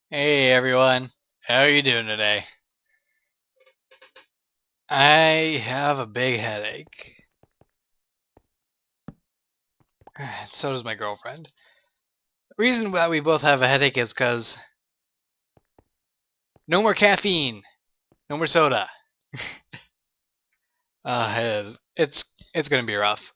Hey everyone, how are you doing today? I have a big headache. So does my girlfriend. The reason that we both have a headache is because no more caffeine, no more soda. It's gonna be rough.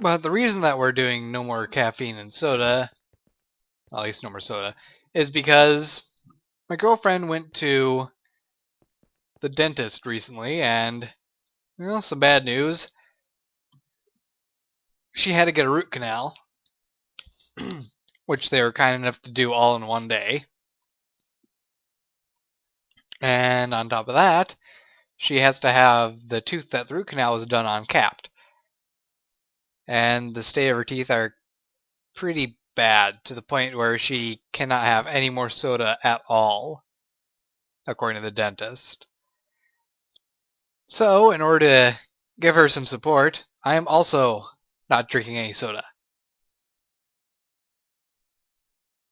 But the reason that we're doing no more caffeine and soda, at least no more soda, is because my girlfriend went to the dentist recently and, well, some bad news. She had to get a root canal, which they were kind enough to do all in one day. And on top of that, she has to have the tooth that the root canal was done on capped. And the state of her teeth are pretty bad to the point where she cannot have any more soda at all, according to the dentist. So, in order to give her some support, I am also not drinking any soda.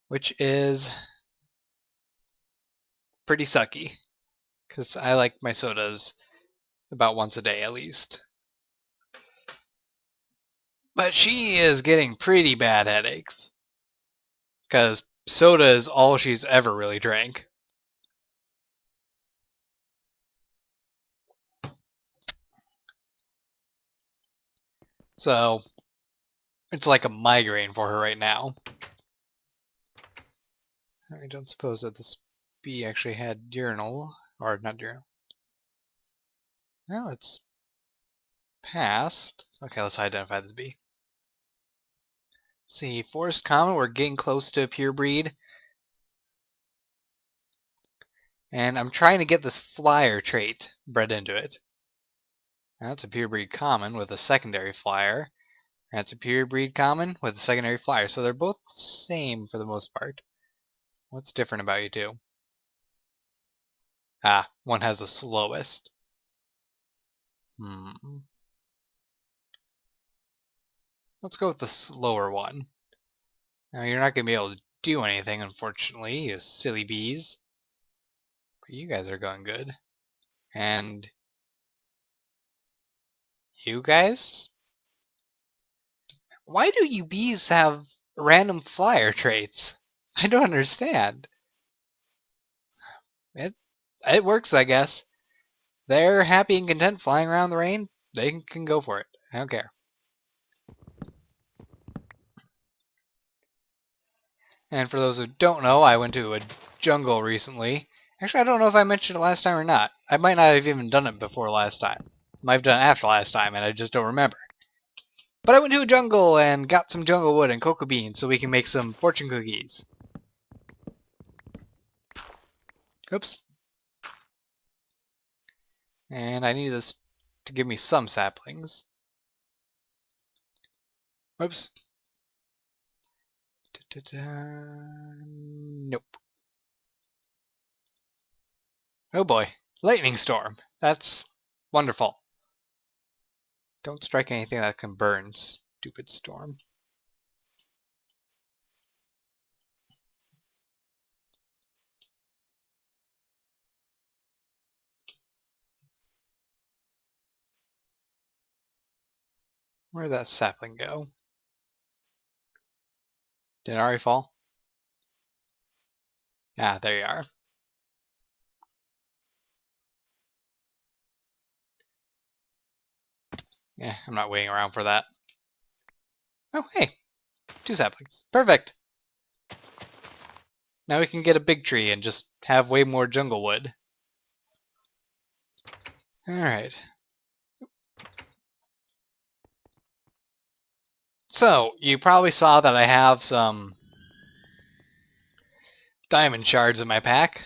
Which is pretty sucky, because I like my sodas about once a day at least. But she is getting pretty bad headaches, because soda is all she's ever really drank. So, it's like a migraine for her right now. I don't suppose that this bee actually had urinal, or not urinal. Well, it's passed. Okay, let's identify this bee. See, forest common, we're getting close to a pure breed. And I'm trying to get this flyer trait bred into it. That's a pure breed common with a secondary flyer. That's a pure breed common with a secondary flyer. So they're both the same for the most part. What's different about you two? Ah, one has the slowest. Let's go with the slower one. Now you're not going to be able to do anything, unfortunately, you silly bees. But you guys are going good. And you guys? Why do you bees have random flyer traits? I don't understand. It works, I guess. They're happy and content flying around the rain. They can go for it. I don't care. And for those who don't know, I went to a jungle recently. Actually, I don't know if I mentioned it last time or not. I might not have even done it before last time. Might have done it after last time, and I just don't remember. But I went to a jungle and got some jungle wood and cocoa beans so we can make some fortune cookies. Oops. And I need this to give me some saplings. Oops. Nope. Oh boy. Lightning storm. That's wonderful. Don't strike anything that can burn, stupid storm. Where'd that sapling go? Did it already fall? Ah, there you are. Yeah, I'm not waiting around for that. Oh, hey! 2 saplings. Perfect! Now we can get a big tree and just have way more jungle wood. Alright. So, you probably saw that I have some diamond shards in my pack.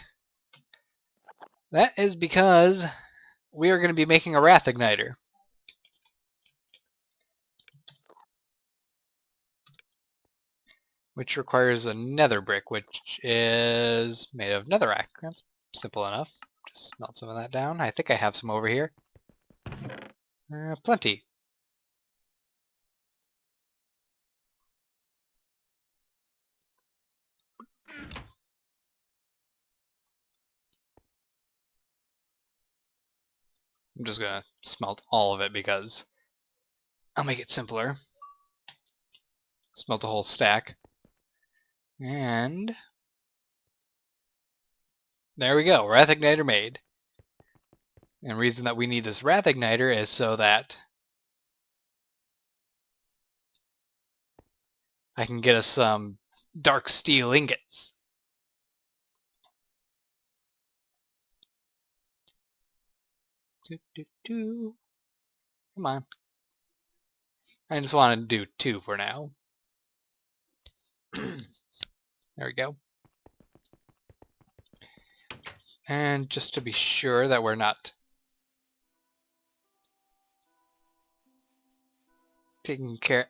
That is because we are going to be making a wrath igniter. Which requires a nether brick, which is made of netherrack. That's simple enough. Just melt some of that down. I think I have some over here. Plenty. I'm just gonna smelt all of it because I'll make it simpler. Smelt the whole stack. And there we go, Wrath Igniter made. And the reason that we need this Wrath Igniter is so that I can get us some dark steel ingots. Come on. I just want to do 2 for now. There we go. And just to be sure that we're not taking out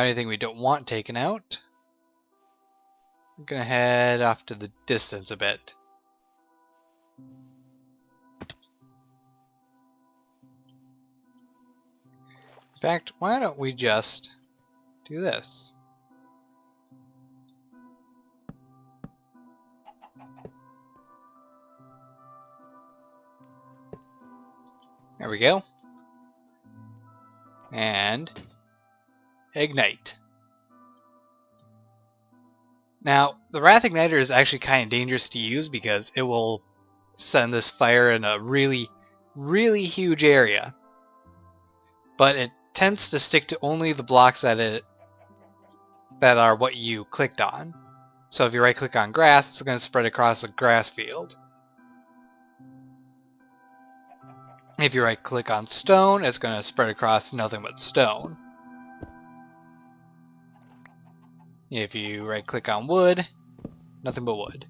anything we don't want taken out, I'm gonna head off to the distance a bit. In fact, why don't we just do this? There we go. And ignite. Now, the Wrath Igniter is actually kind of dangerous to use because it will send this fire in a really, really huge area. But it tends to stick to only the blocks that are what you clicked on. So if you right click on grass, it's going to spread across a grass field. If you right click on stone, it's going to spread across nothing but stone. If you right click on wood, nothing but wood.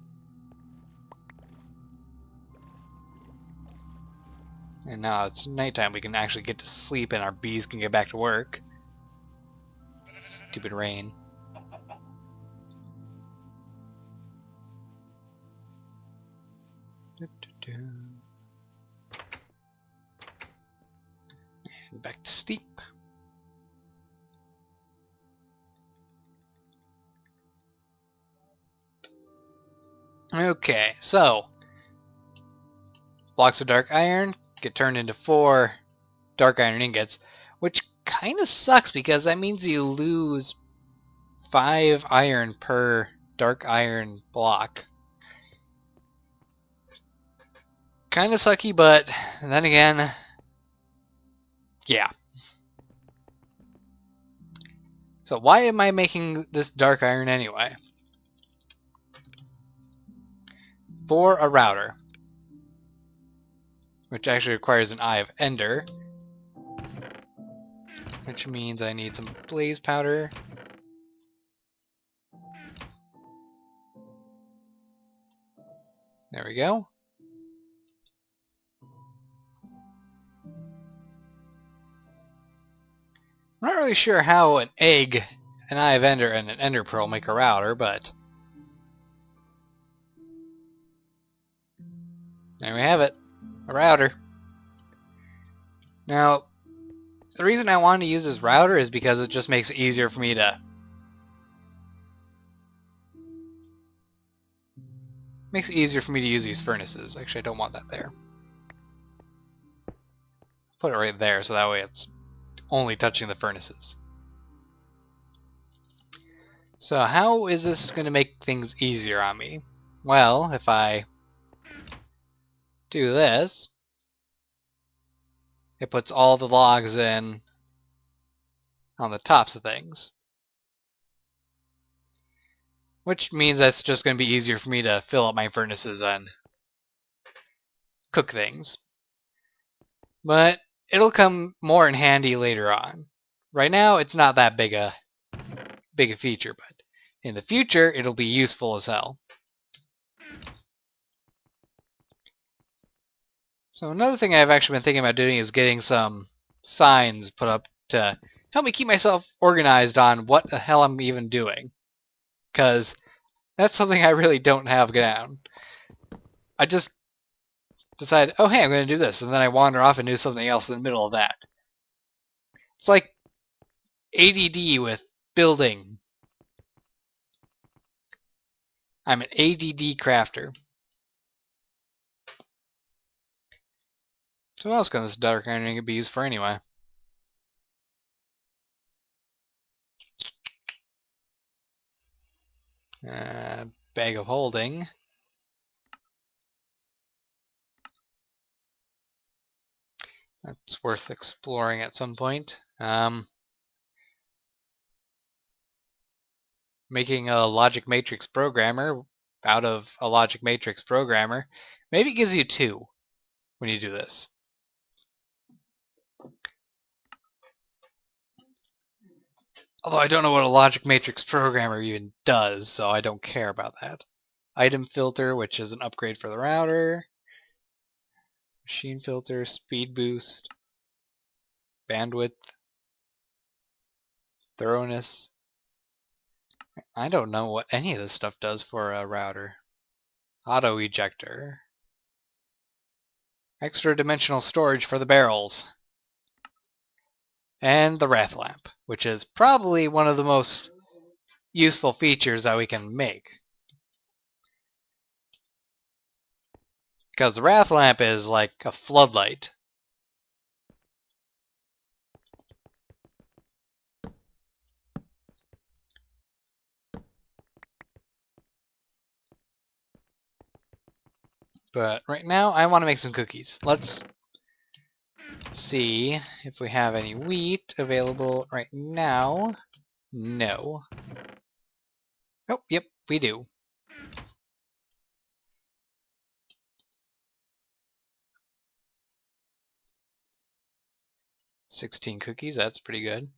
And now it's nighttime, we can actually get to sleep and our bees can get back to work. Stupid rain. And back to sleep. Okay, so blocks of dark iron get turned into 4 dark iron ingots, which kind of sucks because that means you lose 5 iron per dark iron block. Kind of sucky, but then again, yeah. So why am I making this dark iron anyway? For a router, which actually requires an Eye of Ender, which means I need some blaze powder. There we go. I'm not really sure how an egg, an Eye of Ender, and an Ender Pearl make a router, but there we have it. A router. Now, the reason I wanted to use this router is because it just makes it easier for me to use these furnaces. Actually, I don't want that there. Put it right there so that way it's only touching the furnaces. So how is this going to make things easier on me? Well, if I do this, it puts all the logs in on the tops of things. Which means that's just going to be easier for me to fill up my furnaces and cook things. But it'll come more in handy later on. Right now, it's not that big a feature, but in the future, it'll be useful as hell. So another thing I've actually been thinking about doing is getting some signs put up to help me keep myself organized on what the hell I'm even doing. Because that's something I really don't have down. I just decide, oh hey, I'm going to do this, and then I wander off and do something else in the middle of that. It's like ADD with building. I'm an ADD crafter. So what else can this dark iron be used for anyway? Bag of holding. That's worth exploring at some point. Making a logic matrix programmer out of a logic matrix programmer maybe gives you 2 when you do this. Although I don't know what a logic matrix programmer even does, so I don't care about that. Item filter, which is an upgrade for the router. Machine filter, speed boost, bandwidth, thoroughness. I don't know what any of this stuff does for a router. Auto ejector. Extra dimensional storage for the barrels. And the wrath lamp, which is probably one of the most useful features that we can make. Because the wrath lamp is like a floodlight. But right now I want to make some cookies. Let's see if we have any wheat available right now. No. Oh, yep, we do. $16 cookies, that's pretty good.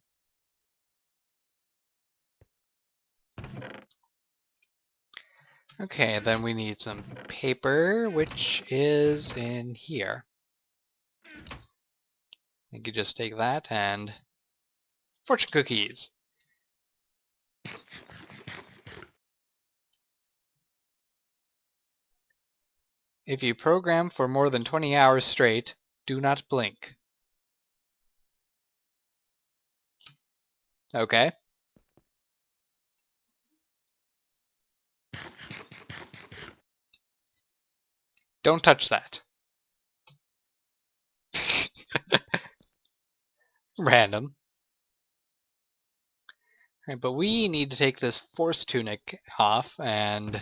Okay, then we need some paper, which is in here. I could just take that and... fortune cookies! If you program for more than 20 hours straight, do not blink. Okay. Don't touch that. Random. Right, but we need to take this force tunic off, and...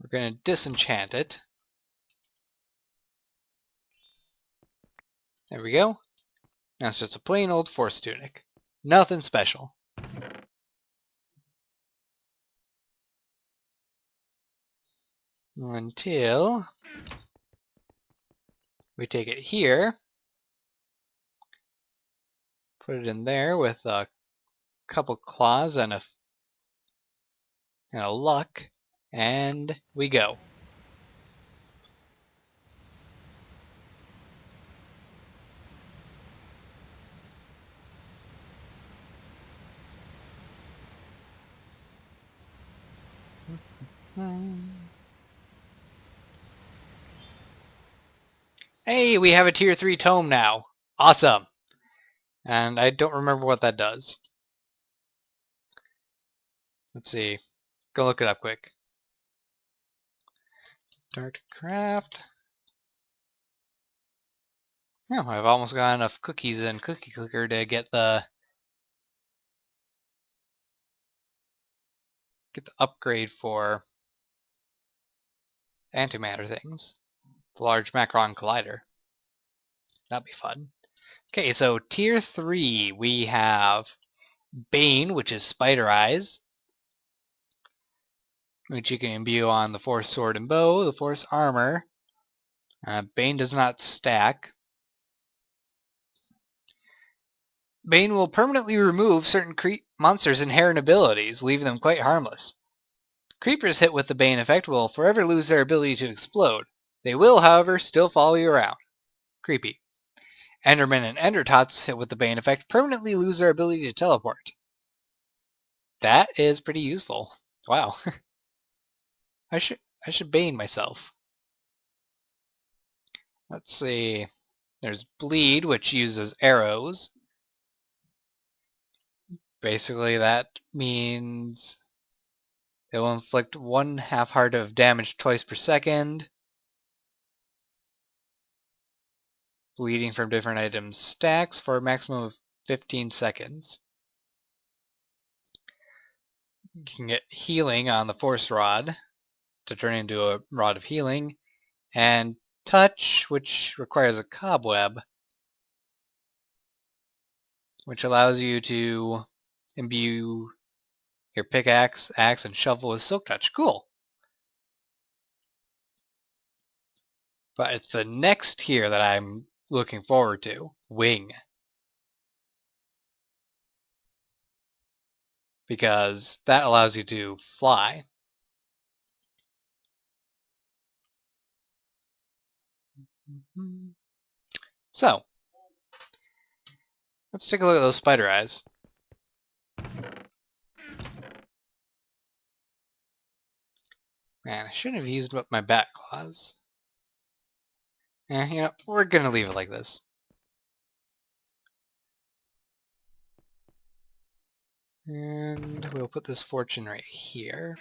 we're going to disenchant it. There we go. Now it's just a plain old force tunic. Nothing special. Until we take it here, put it in there with a couple claws and a luck, and we go. Hey, we have a tier 3 tome now. Awesome. And I don't remember what that does. Let's see. Go look it up quick. Start craft. Oh, I've almost got enough cookies in Cookie Clicker to get the upgrade for antimatter things. The Large Macron Collider. That'd be fun. Okay, so tier 3 we have Bane, which is Spider Eyes, which you can imbue on the Force Sword and Bow, the Force Armor. Bane does not stack. Bane will permanently remove certain monsters' inherent abilities, leaving them quite harmless. Creepers hit with the Bane effect will forever lose their ability to explode. They will, however, still follow you around. Creepy. Endermen and Endertots hit with the Bane effect permanently lose their ability to teleport. That is pretty useful. Wow. I should Bane myself. Let's see. There's Bleed, which uses arrows. Basically that means It will inflict 1/2 heart of damage twice per second. Bleeding from different items stacks for a maximum of 15 seconds. You can get healing on the Force Rod to turn into a Rod of Healing, and Touch, which requires a cobweb, which allows you to imbue your pickaxe, axe, and shovel with Silk Touch. Cool! But it's the next tier that I'm looking forward to. Wing. Because that allows you to fly. So, let's take a look at those spider eyes. Man, I shouldn't have used up my bat claws. You know, we're gonna leave it like this. And we'll put this fortune right here.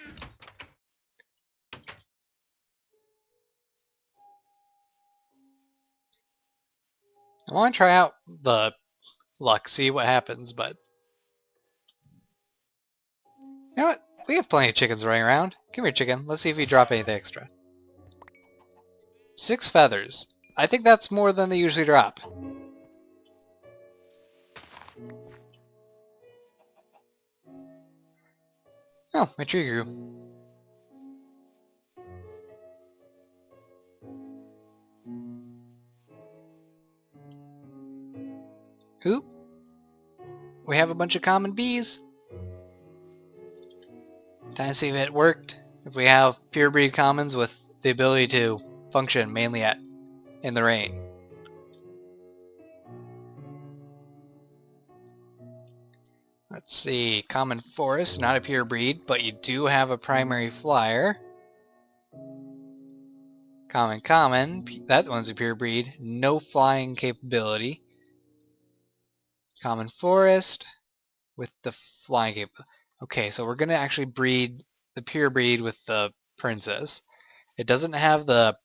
I want to try out the luck, see what happens, but... You know what? We have plenty of chickens running around. Come here, chicken. Let's see if you drop anything extra. 6 feathers. I think that's more than they usually drop. Oh, my tree grew. Oop. We have a bunch of common bees. Time to see if it worked. If we have pure breed commons with the ability to function mainly in the rain. Let's see, common forest, not a pure breed, but you do have a primary flyer. Common, that one's a pure breed, no flying capability. Common forest with the flying capability. Okay, so we're going to actually breed the pure breed with the princess. It doesn't have the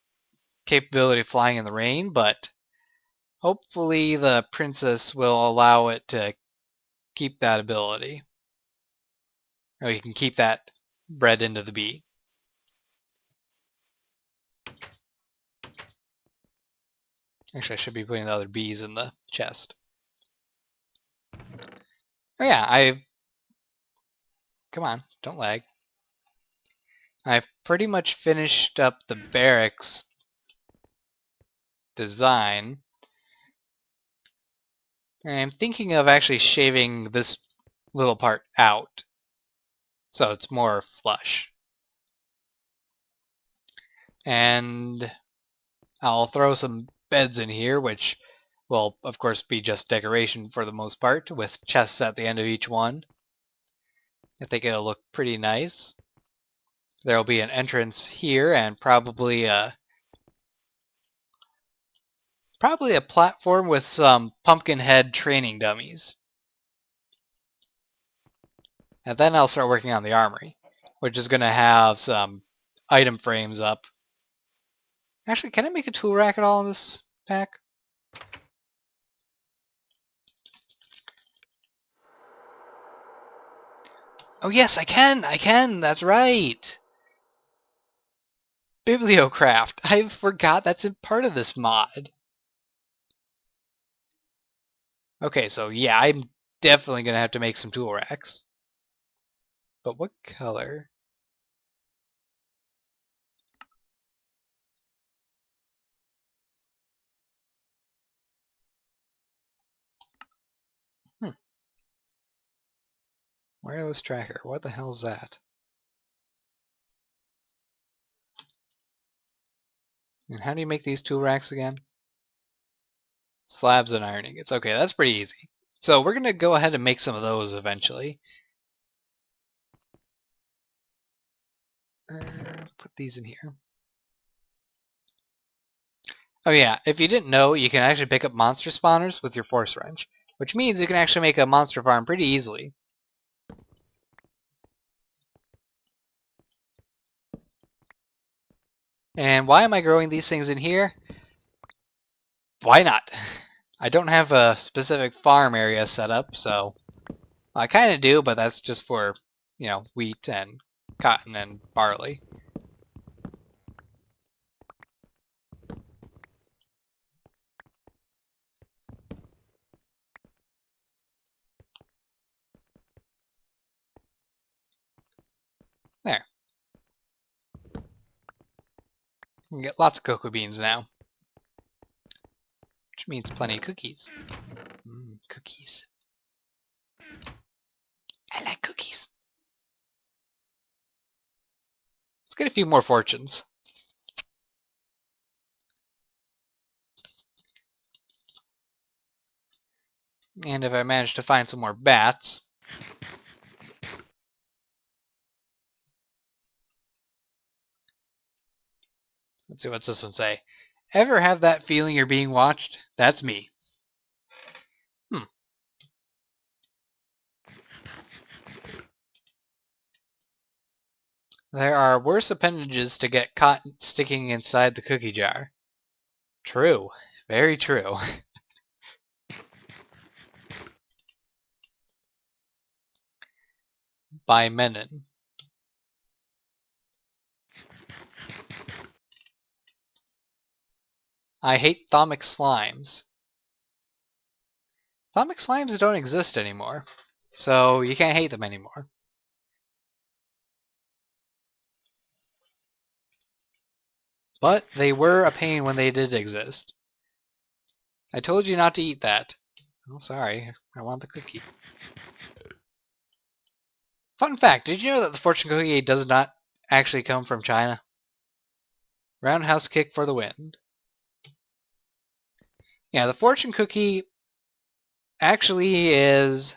capability of flying in the rain, but hopefully the princess will allow it to keep that ability. Or you can keep that bred into the bee. Actually, I should be putting the other bees in the chest. Oh yeah, come on, don't lag. I've pretty much finished up the barracks design. I'm thinking of actually shaving this little part out, so it's more flush. And I'll throw some beds in here, which will of course be just decoration for the most part, with chests at the end of each one. I think it'll look pretty nice. There'll be an entrance here and probably a platform with some pumpkin head training dummies. And then I'll start working on the armory, which is going to have some item frames up. Actually, can I make a tool rack at all in this pack? Oh yes, I can! I can! That's right! Bibliocraft! I forgot that's a part of this mod. Okay, so yeah, I'm definitely going to have to make some tool racks. But what color? Wireless tracker. What the hell's that? And how do you make these tool racks again? Slabs and iron ingots. Okay, that's pretty easy. So we're going to go ahead and make some of those eventually. Put these in here. Oh yeah, if you didn't know, you can actually pick up monster spawners with your force wrench, which means you can actually make a monster farm pretty easily. And why am I growing these things in here? Why not? I don't have a specific farm area set up, so I kind of do, but that's just for, wheat and cotton and barley. There. We can get lots of cocoa beans now. Which means plenty of cookies. Cookies. I like cookies. Let's get a few more fortunes. And if I manage to find some more bats... Let's see, what's this one say? Ever have that feeling you're being watched? That's me. There are worse appendages to get caught sticking inside the cookie jar. True. Very true. By Menon. I hate thermic slimes. Thermic slimes don't exist anymore, so you can't hate them anymore. But they were a pain when they did exist. I told you not to eat that. Oh, sorry. I want the cookie. Fun fact, did you know that the fortune cookie does not actually come from China? Roundhouse kick for the win. Yeah, the fortune cookie actually is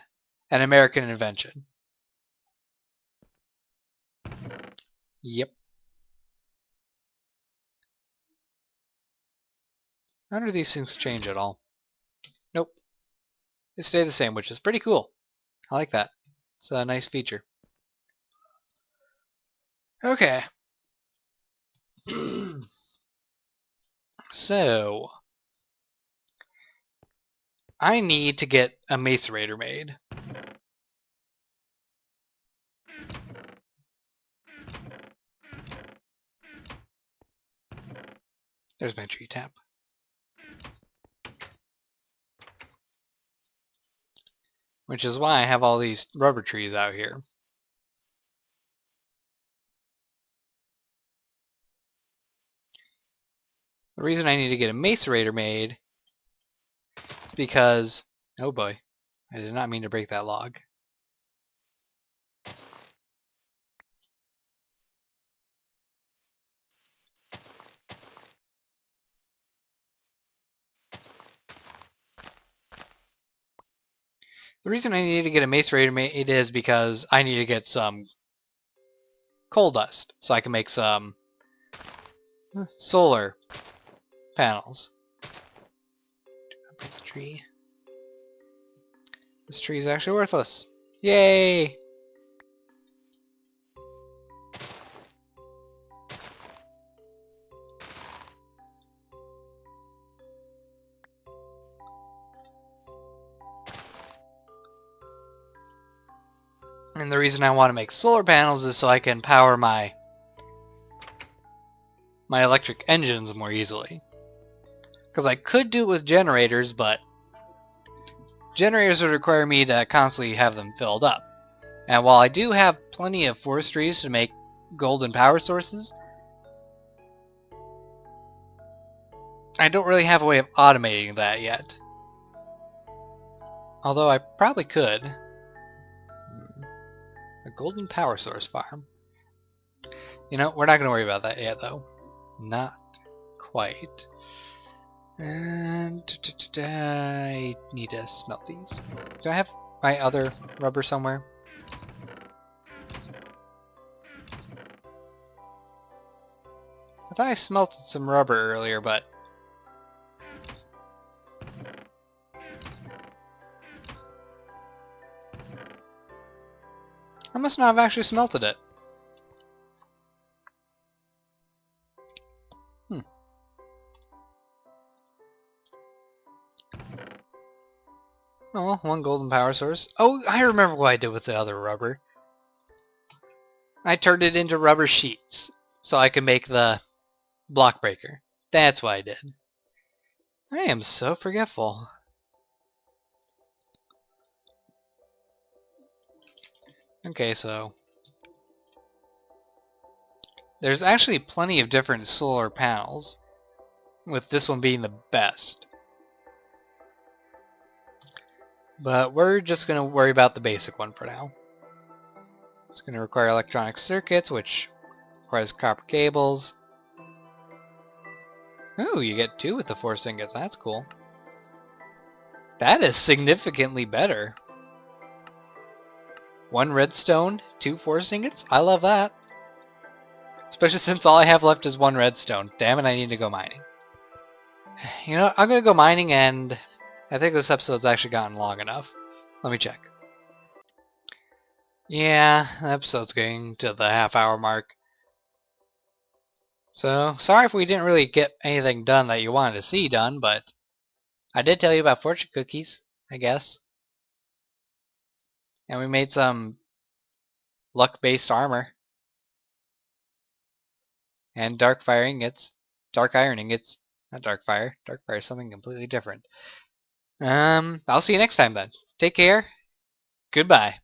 an American invention. Yep. I wonder if these things change at all. Nope. They stay the same, which is pretty cool. I like that. It's a nice feature. Okay. So, I need to get a macerator made. There's my tree tap. Which is why I have all these rubber trees out here. The reason I need to get a macerator made is because... Oh boy. I did not mean to break that log. The reason I need to get a macerator made is because I need to get some coal dust so I can make some solar panels. Break the tree. This tree is actually worthless. Yay! And the reason I want to make solar panels is so I can power my electric engines more easily. Because I could do it with generators, but generators would require me to constantly have them filled up. And while I do have plenty of forest trees to make golden power sources, I don't really have a way of automating that yet. Although I probably could. A golden power source farm. You know, we're not going to worry about that yet, though. Not quite. And I need to smelt these. Do I have my other rubber somewhere? I thought I smelted some rubber earlier, but... I must not have actually smelted it. Oh, one golden power source. Oh, I remember what I did with the other rubber. I turned it into rubber sheets so I could make the block breaker. That's what I did. I am so forgetful. Okay, so there's actually plenty of different solar panels, with this one being the best. But we're just going to worry about the basic one for now. It's going to require electronic circuits, which requires copper cables. Ooh, you get 2 with the 4 ingots. That's cool. That is significantly better. 1 redstone, 2 force ingots? I love that. Especially since all I have left is 1 redstone. Damn it, I need to go mining. You know, I'm going to go mining, and I think this episode's actually gotten long enough. Let me check. Yeah, the episode's getting to the half-hour mark. So, sorry if we didn't really get anything done that you wanted to see done, but I did tell you about fortune cookies, I guess. And we made some luck-based armor. And dark fire ingots. Dark iron ingots. Not dark fire. Dark fire is something completely different. I'll see you next time then. Take care. Goodbye.